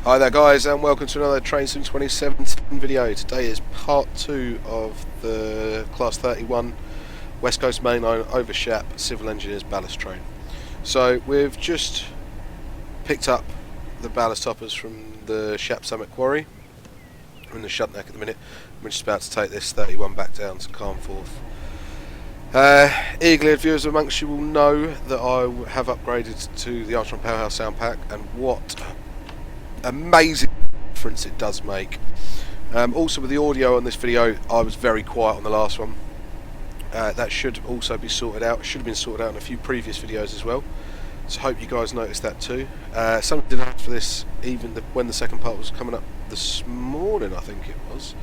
Hi there guys, and welcome to another Train Sim 2017 video. Today is part 2 of the Class 31 West Coast Mainline over Shap Civil Engineers Ballast train. So we've just picked up the ballast hoppers from the Shap Summit Quarry. We're in the Shuntneck at the minute. We're just about to take this 31 back down to Carnforth. Eagle-eared viewers amongst you will know that I have upgraded to the Armstrong Powerhouse sound pack, and what amazing difference it does make. Also with the audio on this video, I was very quiet on the last one. That should also be sorted out. It should have been sorted out in a few previous videos as well, so hope you guys noticed that too. Somebody did ask for this even when the second part was coming up this morning, I think it was,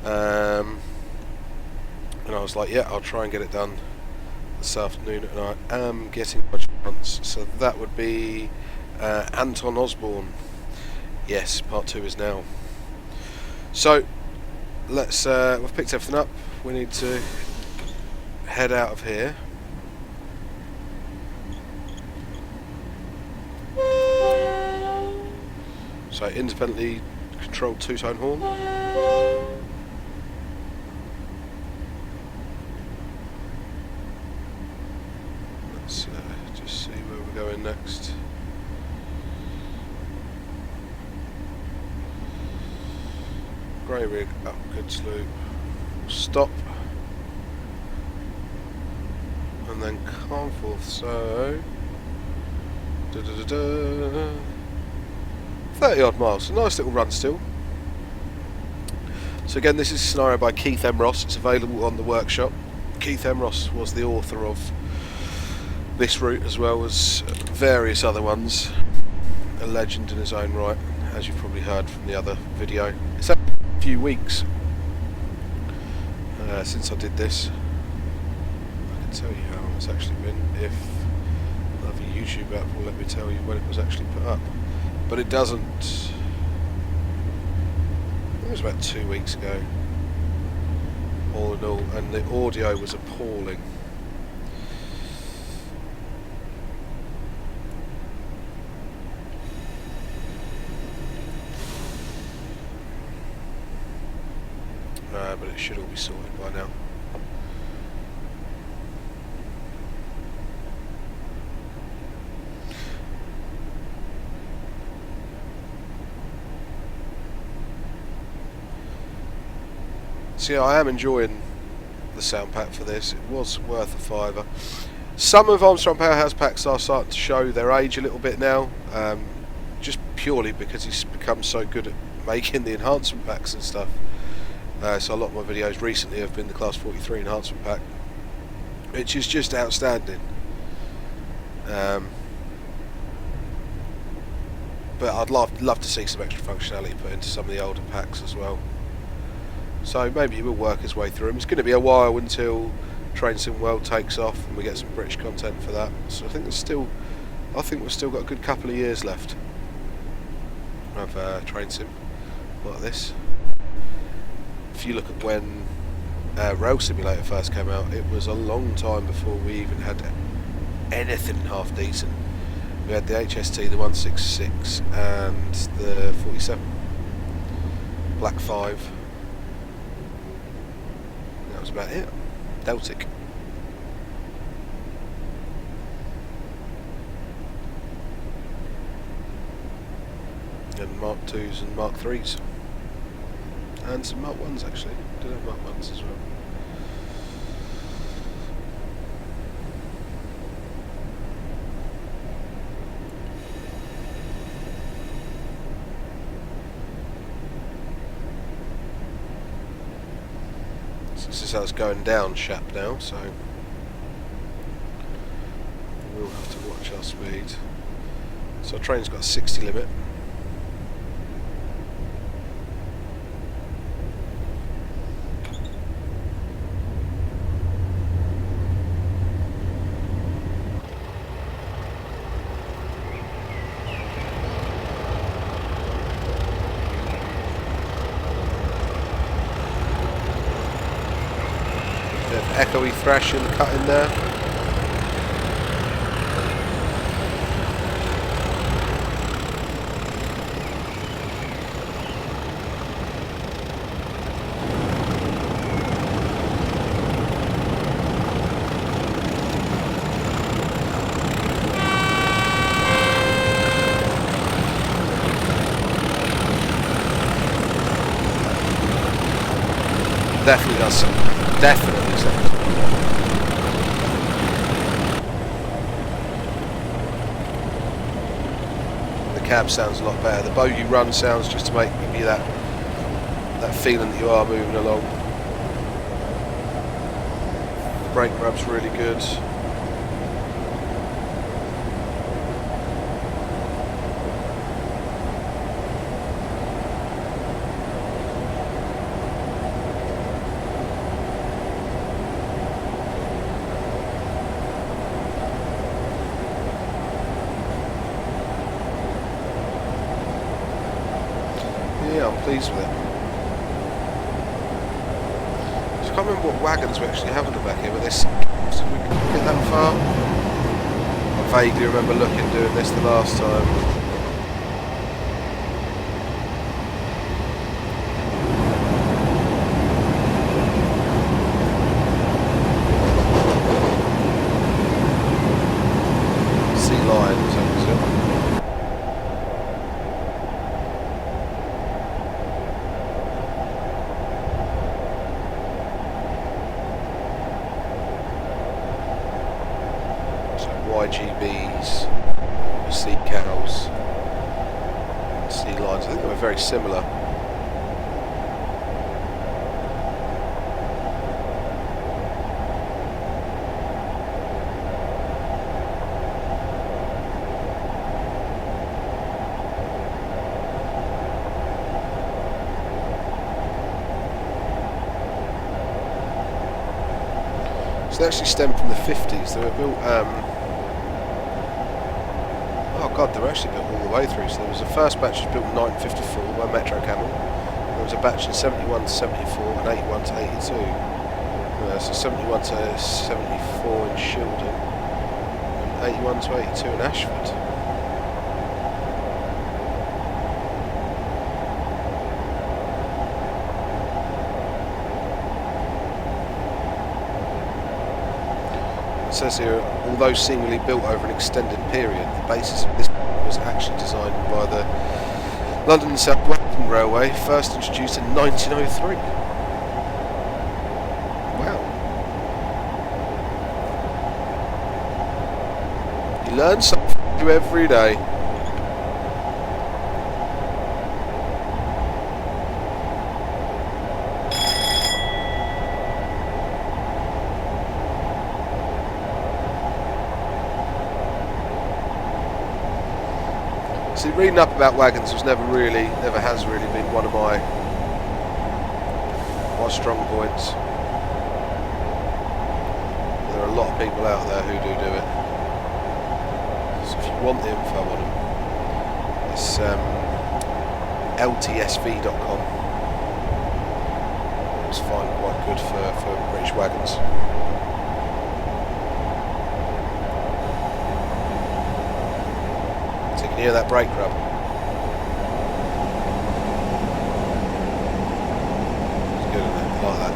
and I was like, yeah, I'll try and get it done this afternoon, and I am getting much chance. So that would be Anton Osborne. Yes, part 2 is now. So let's we've picked everything up. We need to head out of here. So independently controlled two-tone horn. Let's just see where we're going next. Grey rig up goods loop, stop, and then Carnforth. So 30 odd miles, a nice little run still. So again, this is a scenario by Keith M. Ross. It's available on the workshop. Keith M. Ross was the author of this route as well as various other ones. A legend in his own right, as you've probably heard from the other video. It's a few weeks since I did this. I can tell you how long it's actually been if another YouTube app will let me tell you when it was actually put up, but it doesn't. I think it was about 2 weeks ago all in all, and the audio was appalling. But it should all be sorted by now. So yeah, I am enjoying the sound pack for this. It was worth a £5. Some of Armstrong Powerhouse packs are starting to show their age a little bit now, just purely because he's become so good at making the enhancement packs and stuff. So a lot of my videos recently have been the Class 43 enhancement pack, which is just outstanding. But I'd love to see some extra functionality put into some of the older packs as well. So maybe it will work its way through them. It's going to be a while until Train Sim World takes off and we get some British content for that. So I think we've still got a good couple of years left of Train Sim like this. If you look at when Rail Simulator first came out, it was a long time before we even had anything half decent. We had the HST, the 166 and the 47 Black 5. That was about it. Deltic. And Mark 2s and Mark 3s. And some Mark 1s actually. Did have Mark 1s as well. So this is how it's going down Shap now, so we'll have to watch our speed. So our train's got a 60 limit. Echoey thrash in the cut in there. definitely does sound. Definitely sounds. The cab sounds a lot better. The bogey run sounds just to give you that feeling that you are moving along. The brake rub's really good. Yeah, I'm pleased with it. I can't remember what wagons we actually have in the back here, but there's so we can get that far. I vaguely remember doing this the last time. Sea lions, is it? YGBs, sea cows, sea lions. I think they were very similar. So they actually stem from the 50s. They were built. Oh god, they were actually built all the way through. So there was the first batch was built in 1954 by Metro Camel. There was a batch in 71 to 74 and 81 to 82. So 71 to 74 in Shildon and 81 to 82 in Ashford. It says here, although seemingly built over an extended period, the basis of this was actually designed by the London and South Western Railway, first introduced in 1903. Wow. You learn something new every day. See, reading up about wagons was never has really been one of my strong points. There are a lot of people out there who do it. So if you want the info on them, it's ltsv.com. It's fine, quite good for British wagons. Hear that brake rub. It's good, isn't it? I like that.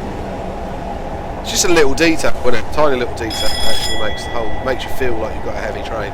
It's just a little detail, isn't it? Tiny little detail that actually makes you feel like you've got a heavy train.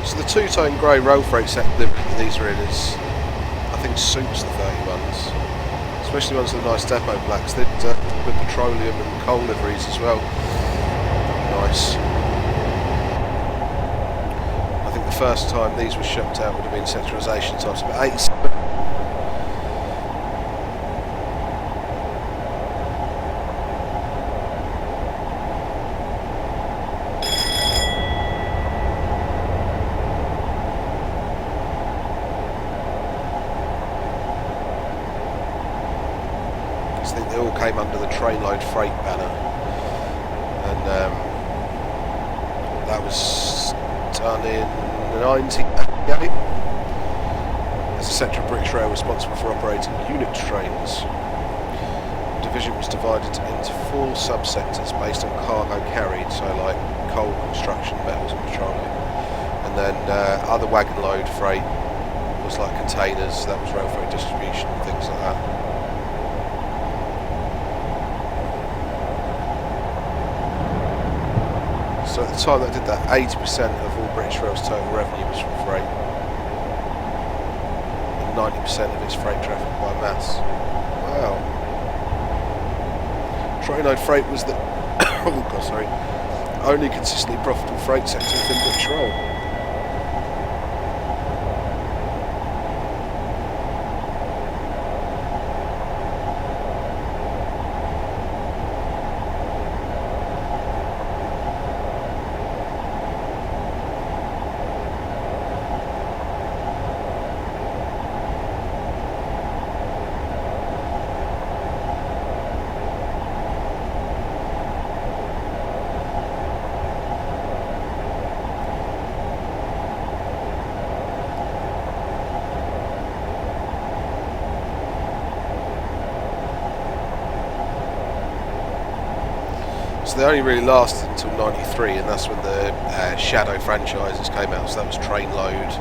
So the two-tone grey rail freight set livery these are in is, I think, suits the 31s, especially ones with the nice depot blacks. They'd with petroleum and coal liveries as well. Nice. I think the first time these were shipped out would have been sectorisation times about 87. it all came under the trainload freight banner, and that was done in 1988. As a section of British Rail responsible for operating unit trains. The division was divided into 4 subsectors based on cargo carried, so like coal, construction, metals and petroleum. And then other wagon load freight was like containers, that was rail freight distribution and things like that. So at the time that I did that, 80% of all British Rail's total revenue was from freight. 90% of its freight traffic by mass. Wow. Trainload freight was the only consistently profitable freight sector within British Rail. So they only really lasted until '93, and that's when the shadow franchises came out. So that was Trainload.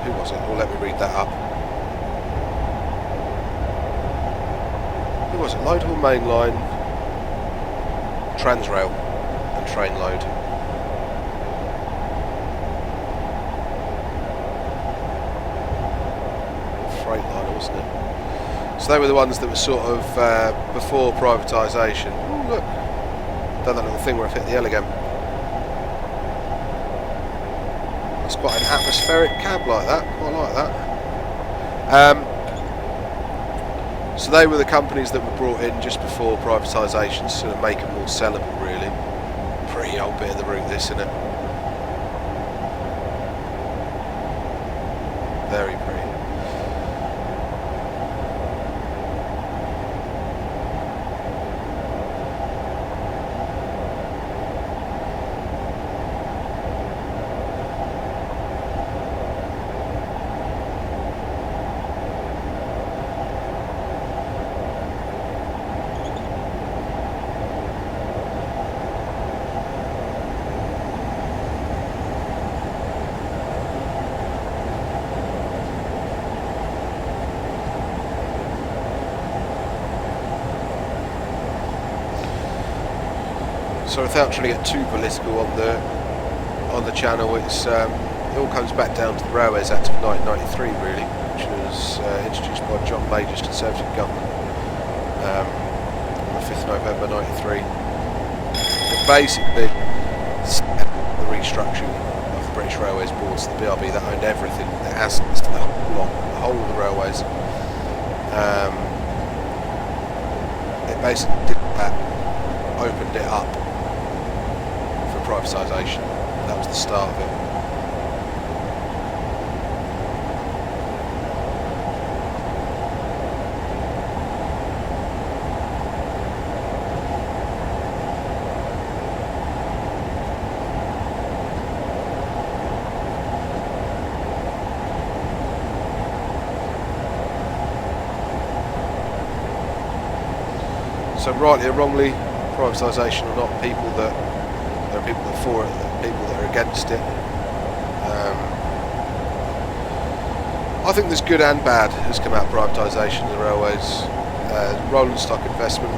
Who was it? Well, let me read that up. Who was it? Loadable Mainline, Transrail, and Trainload. Freightliner, wasn't it? So they were the ones that were sort of before privatisation. Oh look, done that little thing where I hit the L again. It's quite an atmospheric cab like that. I like that. So they were the companies that were brought in just before privatisation to sort of make them more sellable, really. Pretty old bit of the route, this, isn't it? Very pretty. So without trying to get too political on the channel, it's it all comes back down to the Railways Act of 1993, really, which was introduced by John Major's Conservative government on the 5th November '93. It basically set the restructuring of the British Railways boards, the BRB, that owned everything, the assets to the whole of the railways. It basically did that, opened it up privatisation. That was the start of it. So rightly or wrongly, privatisation or not, there are people that are for it, there are people that are against it. I think there's good and bad has come out of privatisation of the railways. Rolling stock investment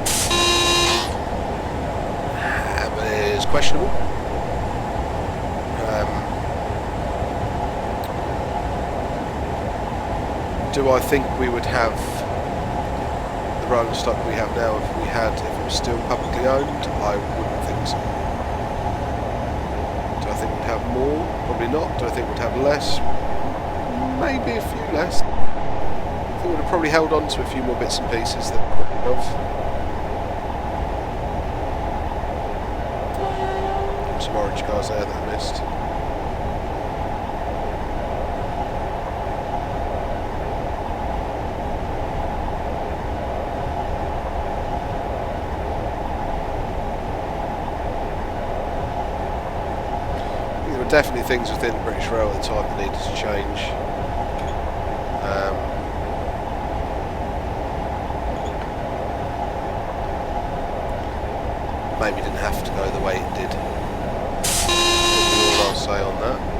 is questionable. Do I think we would have the rolling stock we have now if it was still publicly owned? I wouldn't think so. Do I think we'd have more? Probably not. Do I think we'd have less? Maybe a few less. I think we'd have probably held on to a few more bits and pieces that we would have. Some orange cars there that I missed. definitely things within British Rail at the time that needed to change. Maybe didn't have to go the way it did. That's all I'll say on that.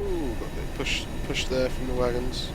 Ooh, got a bit of push there from the wagons.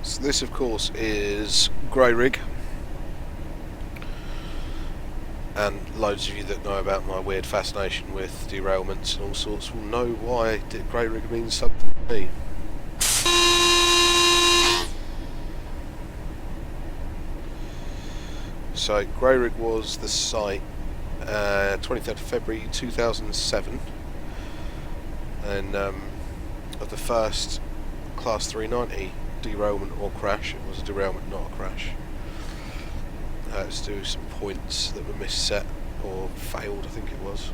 So this, of course, is grey rig, and loads of you that know about my weird fascination with derailments and all sorts will know why grey rig means something to me. So grey rig was the site 23rd of February 2007, and of the first Class 390 derailment or crash. It was a derailment, not a crash. Let's do some points that were misset or failed, I think it was.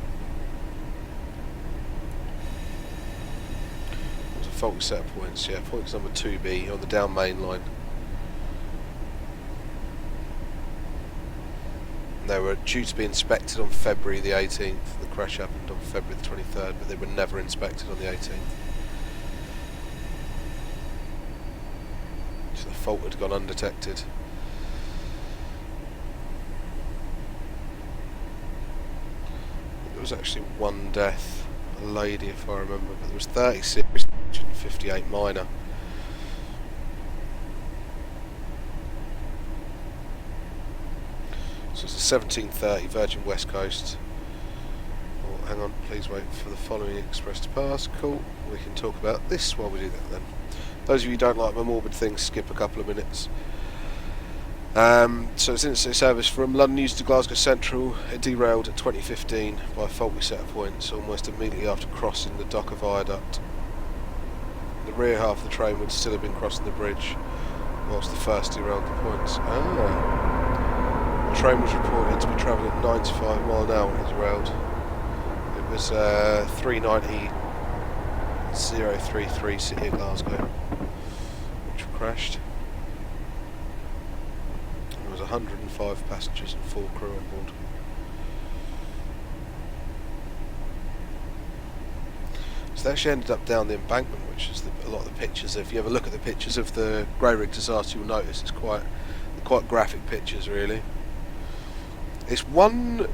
It was a faulty set of points, yeah. Points number 2B on the down main line. They were due to be inspected on February the 18th. The crash happened on February the 23rd, but they were never inspected on the 18th. So the fault had gone undetected. There was actually one death, a lady if I remember, but there was 30 serious and 58 minor. So it's the 17:30 Virgin West Coast. Oh, hang on, please wait for the following express to pass. Cool, we can talk about this while we do that then. Those of you who don't like my morbid things, skip a couple of minutes. So it's interstate service from London Euston to Glasgow Central. It derailed at 2015 by a faulty set of points almost immediately after crossing the Docker Viaduct. The rear half of the train would still have been crossing the bridge whilst the first derailed the points. The train was reported to be travelling at 95 mile an hour when it derailed. It was 390-033 City of Glasgow, which crashed. There was 105 passengers and 4 crew on board. So they actually ended up down the embankment, which is a lot of the pictures. If you ever look at the pictures of the grey rig disaster, you'll notice it's quite graphic pictures, really. It's one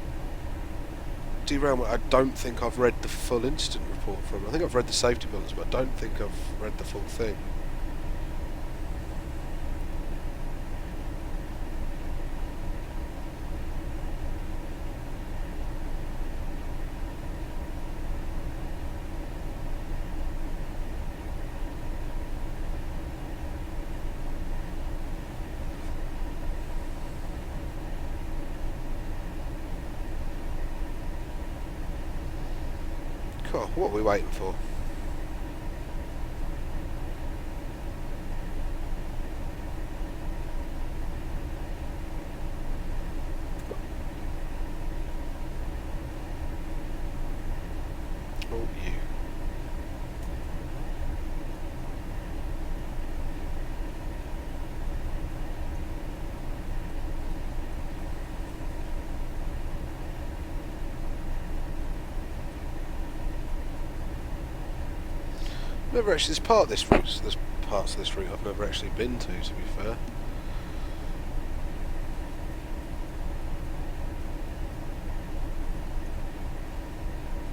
derailment I don't think I've read the full incident report from. I think I've read the safety bulletins, but I don't think I've read the full thing. Cool, what are we waiting for? Oh, you. Never actually. There's parts of this route I've never actually been to be fair.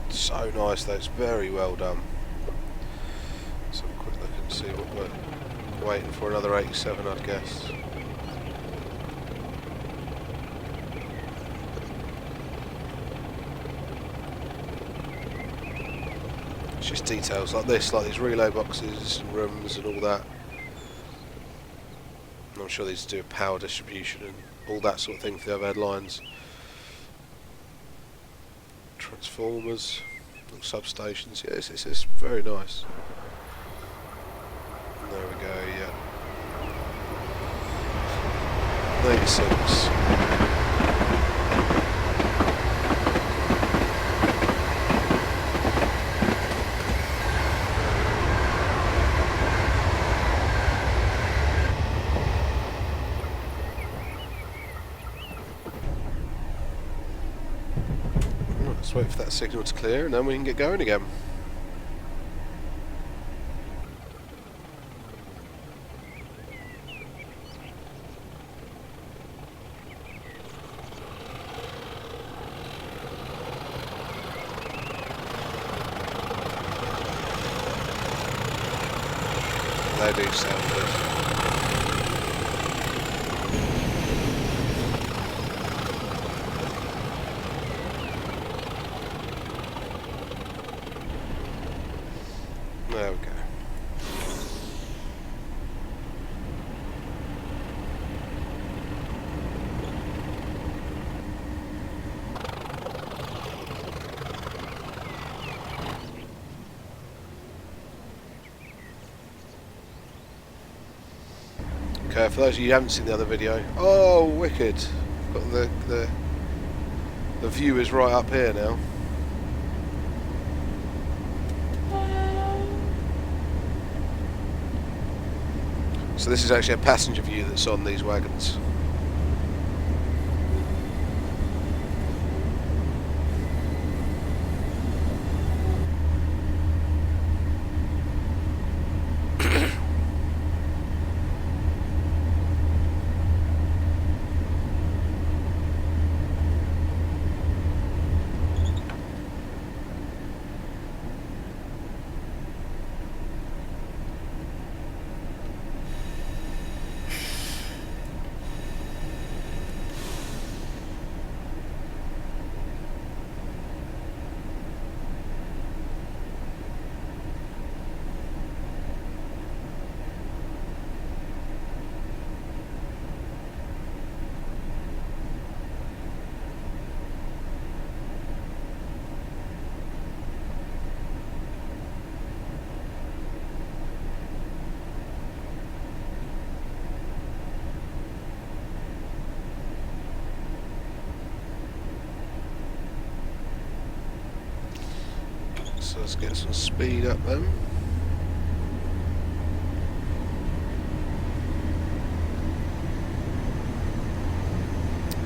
So nice though. It's very well done. Let's have a quick look and see what we're waiting for. Another 87, I'd guess. It's just details like this, like these relay boxes and rooms and all that. And I'm sure these do power distribution and all that sort of thing for the overhead lines. Transformers, little substations. Yes, it's very nice. And there we go. Yeah. 86. Let's wait for that signal to clear and then we can get going again. They do sound good. There we go. Okay, for those of you who haven't seen the other video, oh wicked! Got the view is right up here now. So this is actually a passenger view that's on these wagons. Let's get some speed up then.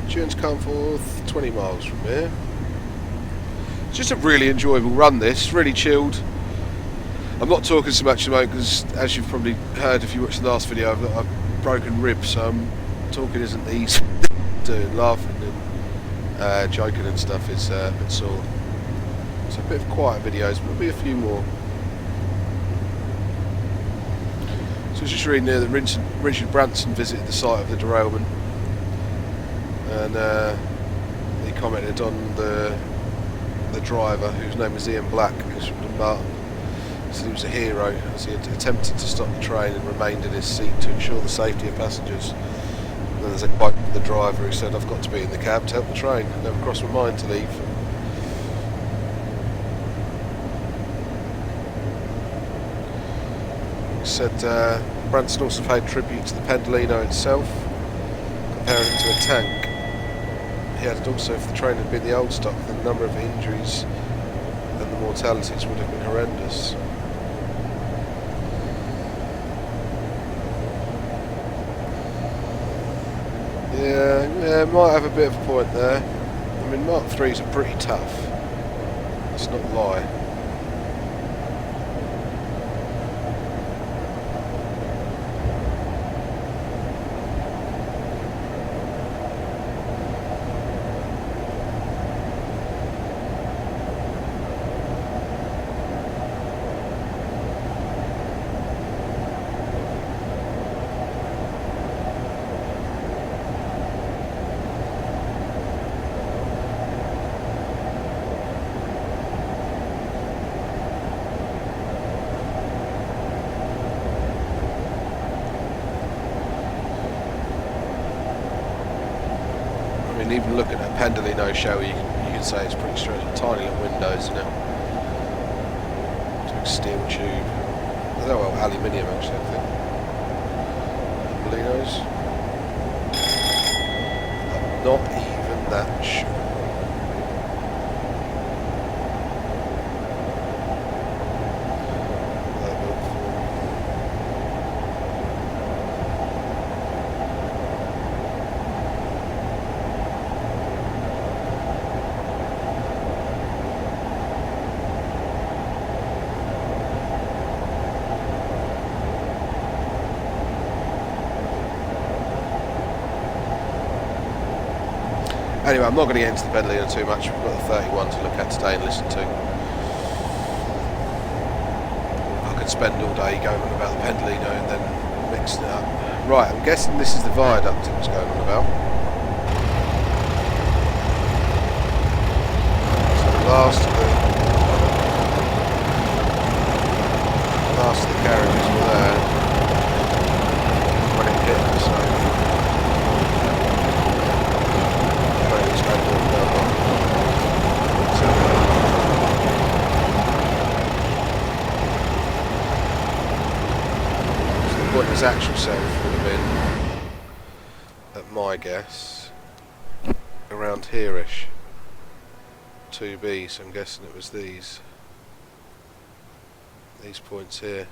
Dunes Carnforth, 20 miles from here. It's just a really enjoyable run this, really chilled. I'm not talking so much at the moment because, as you've probably heard if you watched the last video, I've got a broken rib, so talking isn't easy. Doing laughing and joking and stuff is a bit sore. So a bit of quiet videos, but there'll be a few more. So I was just reading here that Richard Branson visited the site of the derailment, and he commented on the driver, whose name was Ian Black, who's from Dumbarton. He said he was a hero as he had attempted to stop the train and remained in his seat to ensure the safety of passengers. And then there's a quote from the driver who said, "I've got to be in the cab to help the train. It never crossed my mind to leave." He said Branson also paid tribute to the Pendolino itself, comparing it to a tank. He added also, if the train had been the old stock, then the number of injuries and the mortalities would have been horrendous. Yeah, might have a bit of a point there. I mean, Mark 3s are pretty tough. Let's not lie. Even looking at Pendolino show, you can say it's pretty strange. Tiny little windows, isn't it? It's like steel tube. They're well aluminium actually, I think. Pendolinos. I'm not even that sure. Anyway, I'm not going to get into the Pendolino too much. We've got the 31 to look at today and listen to. I could spend all day going on about the Pendolino and then mixing it up. Right, I'm guessing this is the viaduct it was going on about. So the last of the carriages were there when it hit, so. What his actual self would have been, at my guess, around here-ish. 2B, so I'm guessing it was these points here.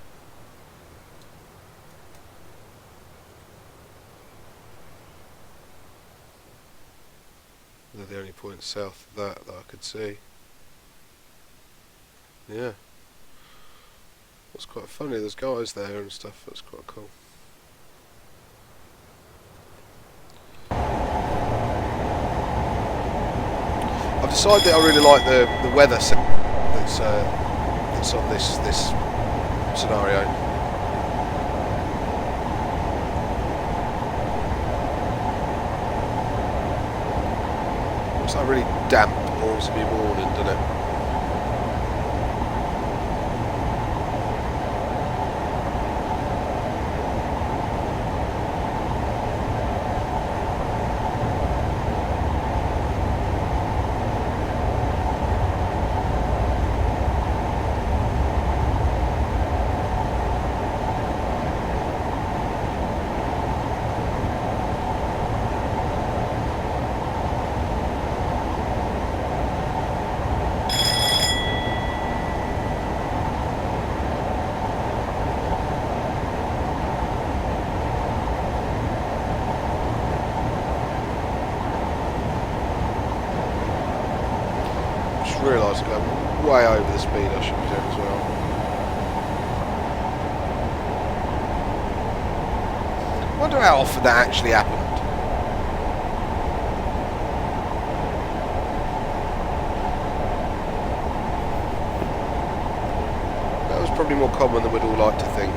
They're the only points south of that I could see. Yeah. That's quite funny, there's guys there and stuff, that's quite cool. I've decided that I really like the weather that's on this scenario. It's like really damp, Hornsby morning, doesn't it? realised I'm going way over the speed I should be doing as well. I wonder how often that actually happened. That was probably more common than we'd all like to think.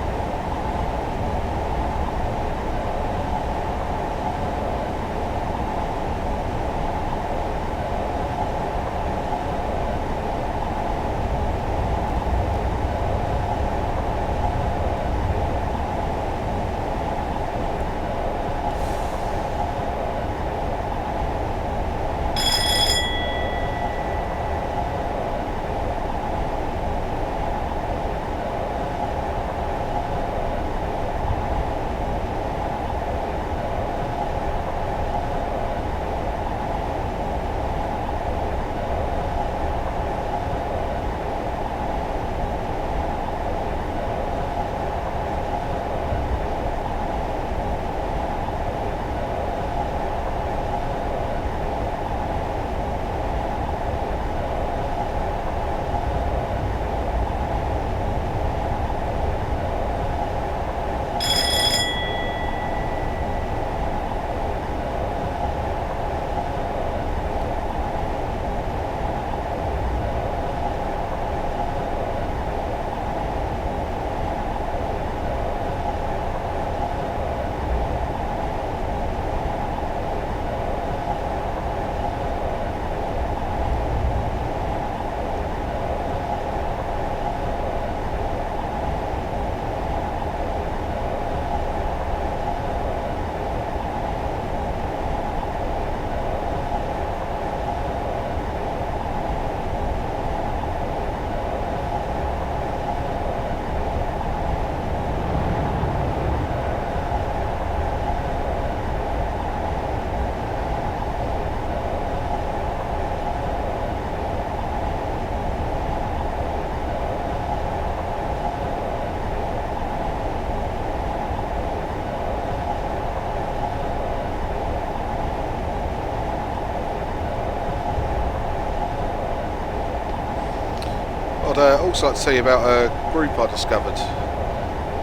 I'd also like to tell you about a group I discovered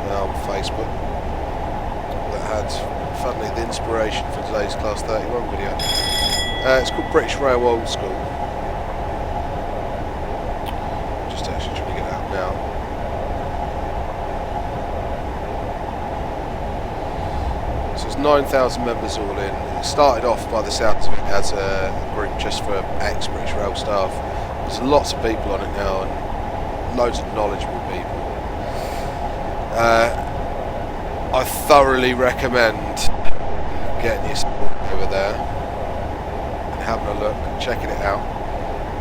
on Facebook that had, funnily, the inspiration for today's Class 31 video. It's called British Rail Old School. Just actually trying to get it out now. So there's 9,000 members all in. It started off by the sounds of it as a group just for ex-British Rail staff. There's lots of people on it now, and loads of knowledgeable people. I thoroughly recommend getting yourself over there and having a look, checking it out.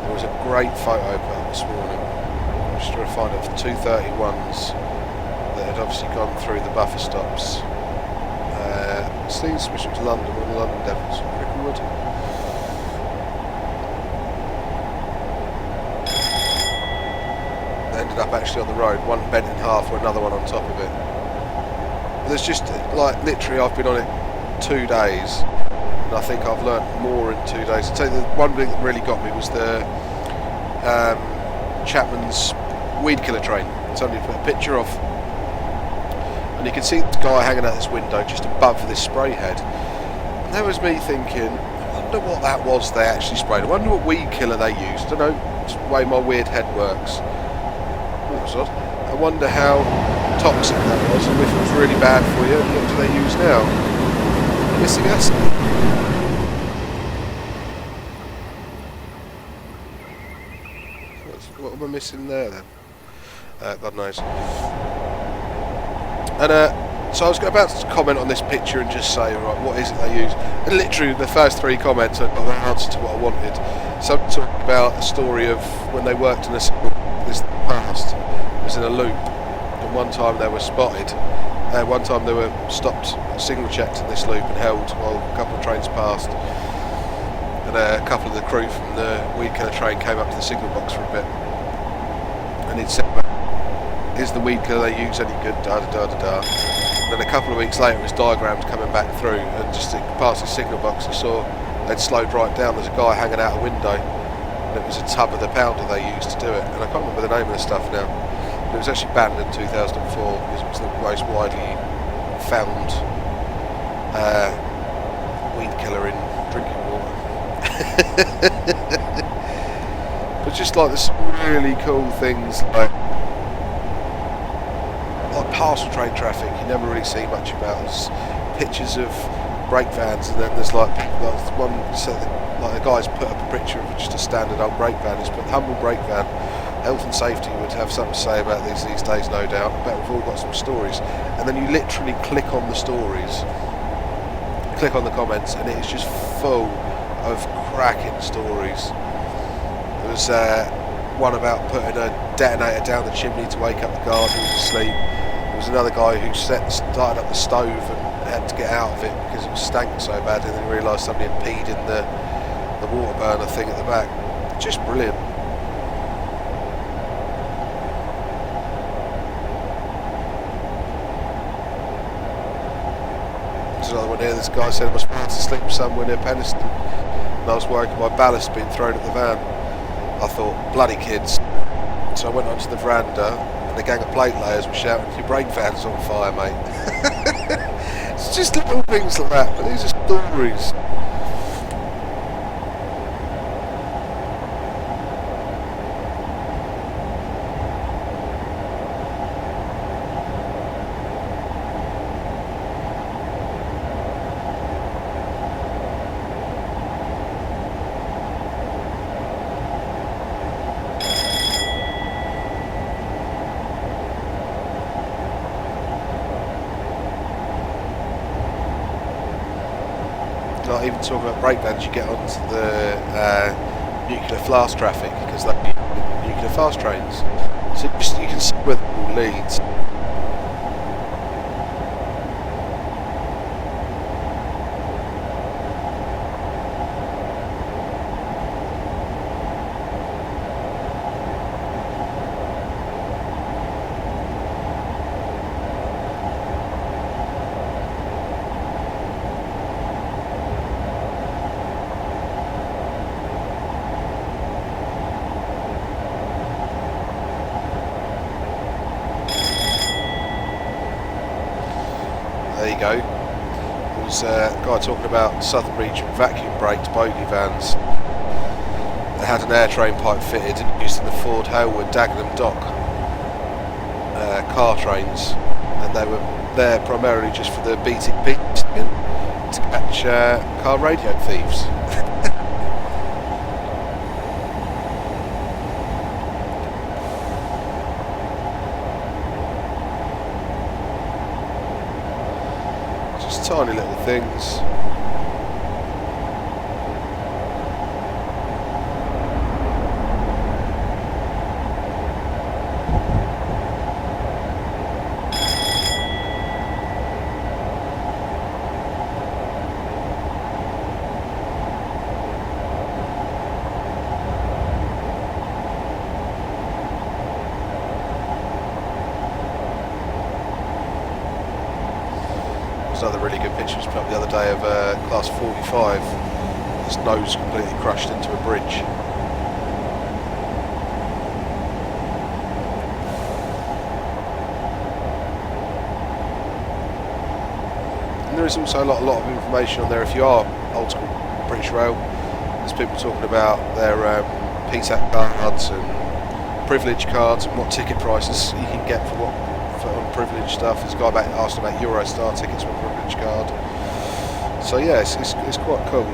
There was a great photo put up this morning. I'm just trying to find it for 231s that had obviously gone through the buffer stops. Seems it was London, one of the London Devils, Cricklewood. Ended up actually on the road, one bent in half with another one on top of it. There's just, like, literally I've been on it 2 days, and I think I've learnt more in 2 days. I'd say the one thing that really got me was the Chapman's weed killer train. Somebody put a picture of, and you can see the guy hanging out this window just above this spray head. And there was me thinking, I wonder what that was they actually sprayed. I wonder what weed killer they used. I don't know, it's the way my weird head works. I wonder how toxic that was, and if it was really bad for you, and what do they use now? Missing acid. What am I missing there then? God knows. And so I was about to comment on this picture and just say, right, what is it they use? And literally the first 3 comments I got the answer to what I wanted. So I'm talking about a story of when they worked in this past. Was in a loop, and one time they were spotted. One time they were stopped, signal checked in this loop and held while a couple of trains passed, and a couple of the crew from the weed killer train came up to the signal box for a bit, and he'd said, "Is the weed killer they use any good?" Da da da da da. And then a couple of weeks later, his diagrams coming back through, and just past the signal box, I saw they'd slowed right down. There's a guy hanging out a window. and it was a tub of the pounder they used to do it, and I can't remember the name of the stuff now. But it was actually banned in 2004 because it was the most widely found weed killer in drinking water. But just like there's some really cool things like parcel train traffic you never really see much about. There's pictures of brake vans, and then there's like one, so like a guy's put up a picture of just a standard old brake van. He's put humble brake van. Health and safety would have something to say about these days, no doubt. I bet we've all got some stories. And then you literally click on the stories, click on the comments, and it is just full of cracking stories. There was one about putting a detonator down the chimney to wake up the guard who was asleep. There was another guy who started up the stove and had to get out of it because it stank so bad, and then realised somebody had peed in the water burner thing at the back. Just brilliant. There's another one here. This guy said I was supposed to sleep somewhere near Penistone, and I was worried my ballast being thrown at the van. I thought, bloody kids. So I went onto the veranda, and a gang of plate layers were shouting, "Your brake van's on fire, mate." It's just little things like that, but these are stories. Not even talking about brake vans, you get onto the nuclear fast traffic, because they're nuclear fast trains. So you can see where the all leads. There you go. There was a guy talking about Southern Region vacuum braked bogie vans that had an air train pipe fitted and used in the Ford Halewood Dagenham Dock car trains, and they were there primarily just for the BTP to catch car radio thieves. Tiny little things. Another really good picture was put up the other day of class 45. His nose completely crushed into a bridge. And there is also a lot of information on there if you are old school British Rail. There's people talking about their PSAT cards and privilege cards and what ticket prices you can get for what on privilege stuff. There's a guy asked about Eurostar tickets with a privilege card. So yeah, it's quite cool.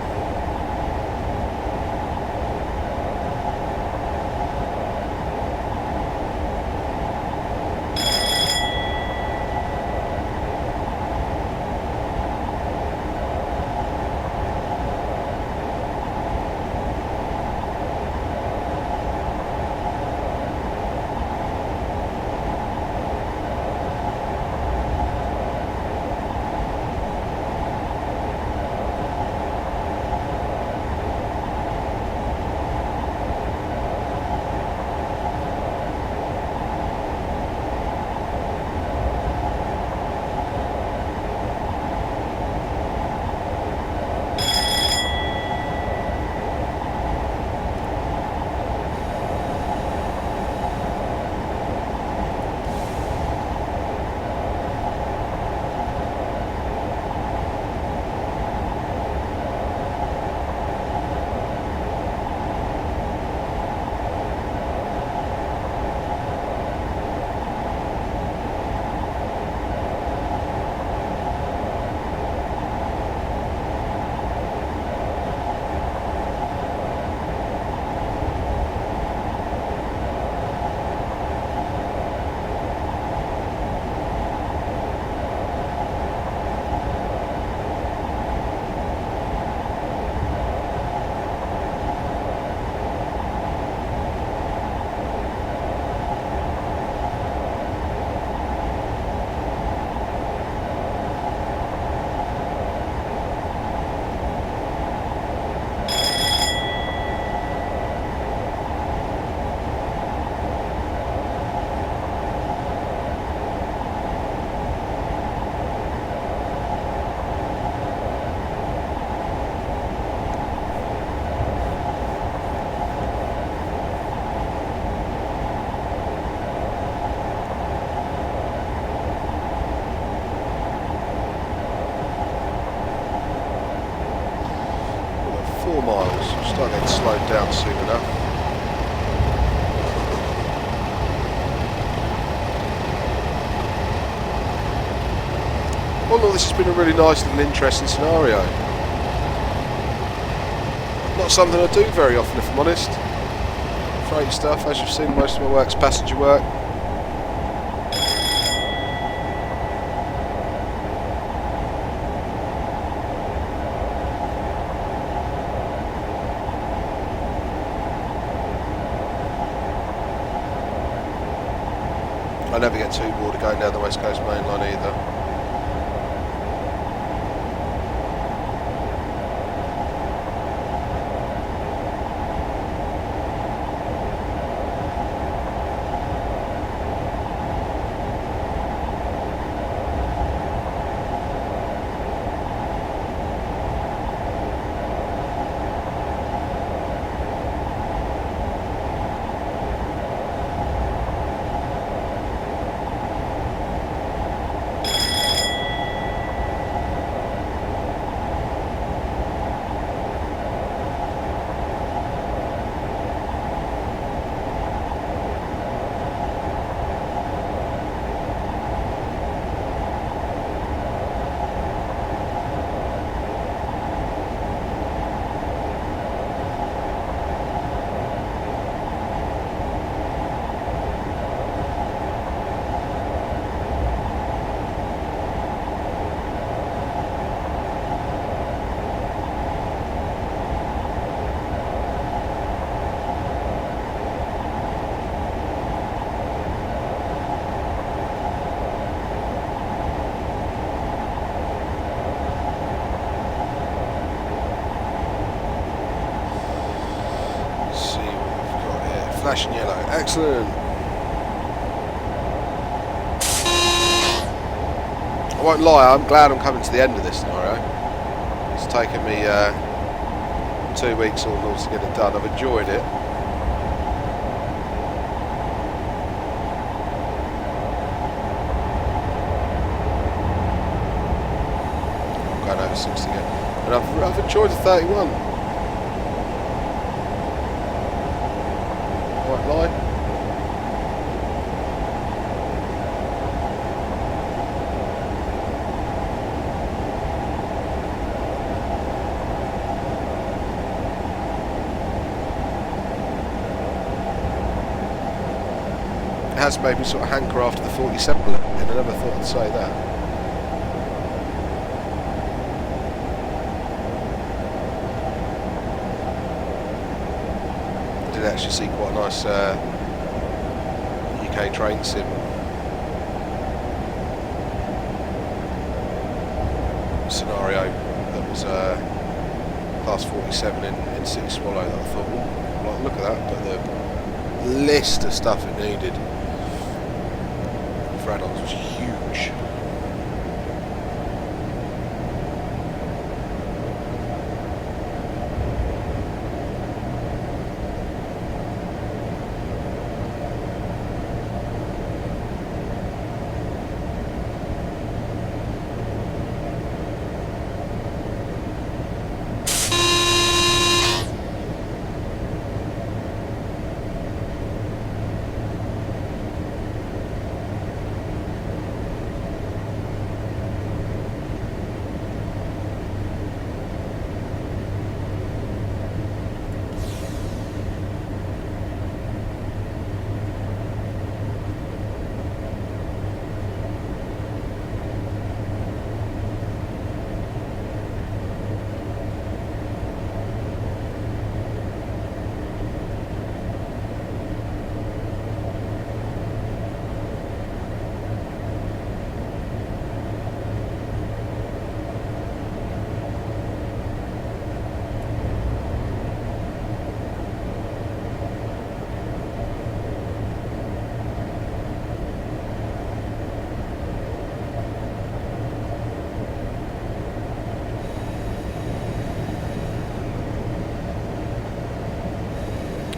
Start getting slowed down soon enough. Although this has been a really nice and interesting scenario. Not something I do very often, if I'm honest. Freight stuff, as you've seen, most of my work's passenger work. I never get too bored of going down the West Coast main line either. Flashing yellow, excellent. I won't lie, I'm glad I'm coming to the end of this scenario. It's taken me 2 weeks almost to get it done. I've enjoyed it. I'm going over 60 again. And I've enjoyed the 31. Line. It has made me sort of hanker after the 47 and I never thought I'd say that. Actually see quite a nice UK train sim scenario that was class 47 in City Swallow that I thought, oh, well, look at that, but the list of stuff it needed for add-ons was huge.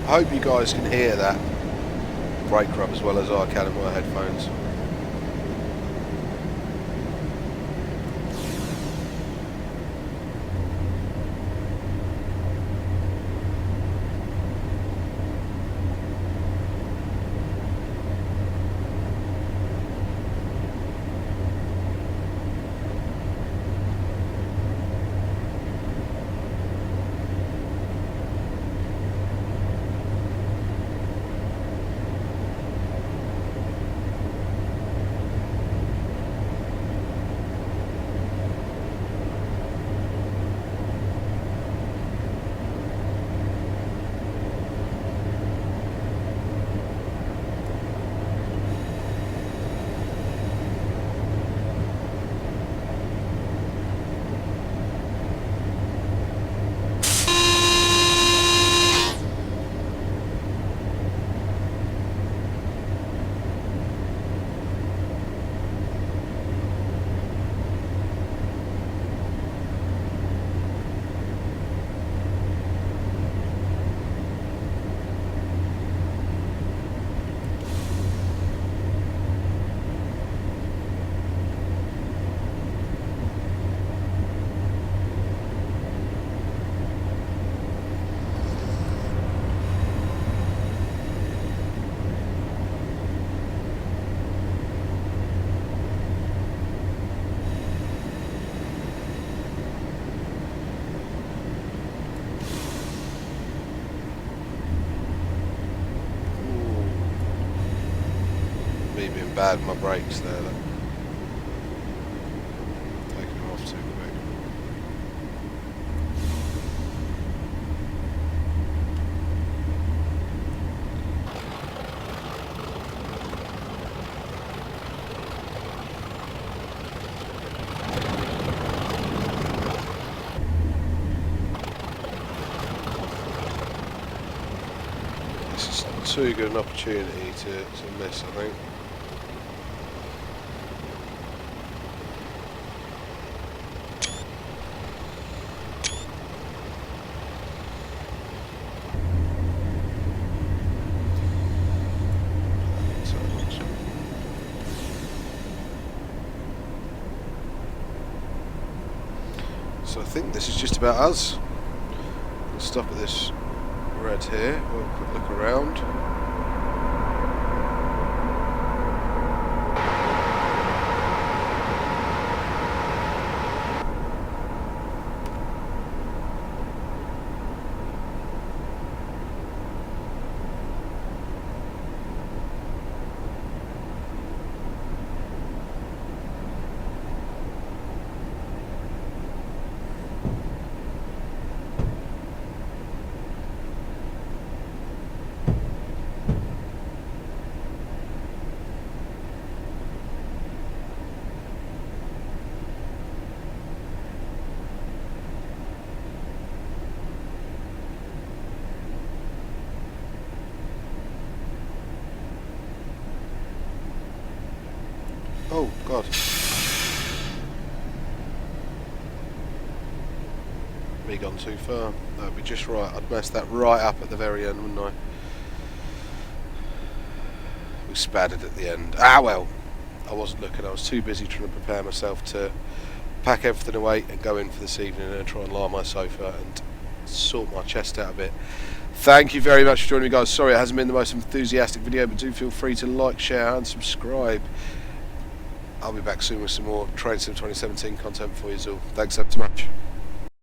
I hope you guys can hear that brake rub as well as I can in my headphones. bad with my brakes there. Look. Taking them off too quick. This is too good an opportunity to miss, I think. So I think this is just about us. We'll stop at this red here. We'll have a quick look around. Oh, God. Me gone too far. That would be just right. I'd mess that right up at the very end, wouldn't I? We spattered at the end. Ah, well. I wasn't looking. I was too busy trying to prepare myself to pack everything away and go in for this evening and try and lie on my sofa and sort my chest out a bit. Thank you very much for joining me, guys. Sorry it hasn't been the most enthusiastic video, but do feel free to like, share and subscribe. I'll be back soon with some more Train Sim 2017 content for you all. Thanks so much.